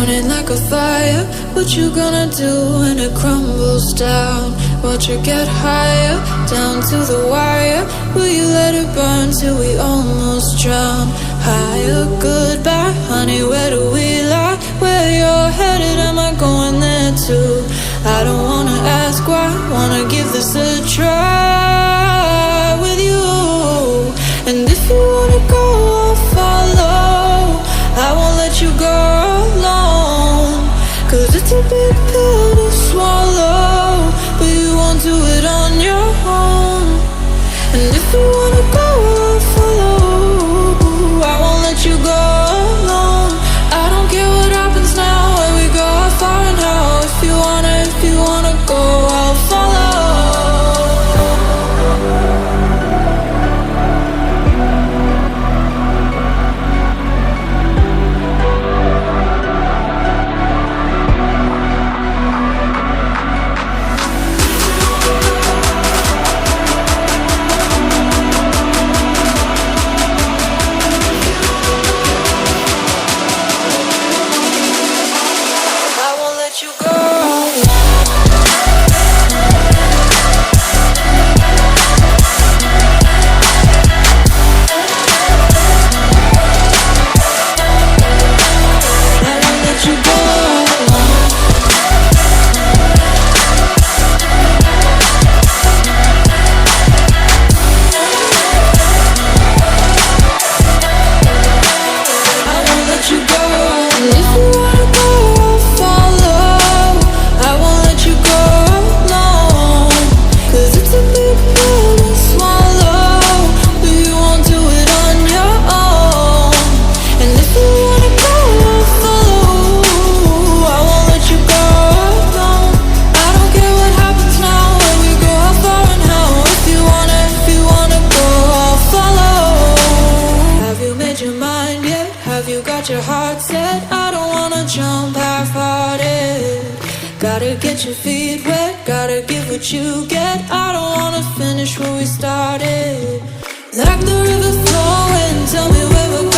burning like a fire. What you gonna do when it crumbles down? Watch it get higher, down to the wire. Will you let it burn till we almost drown? Higher, goodbye, honey, where do we lie? Where you're headed, am I going there too? I don't wanna ask why, wanna give this a try with you. And if you wanna go, I'll follow. I won't let you go alone, 'cause it's a big pill to swallow, but you won't do it on your own. And if you wanna go, I'll follow. I won't let you go alone. I don't care what happens now, where we go, how far and how. If you wanna go, I'll follow. Your heart set, I don't wanna jump half-hearted. Gotta get your feet wet, gotta give what you get. I don't wanna finish where we started. Like the river flowing, tell me where we're going.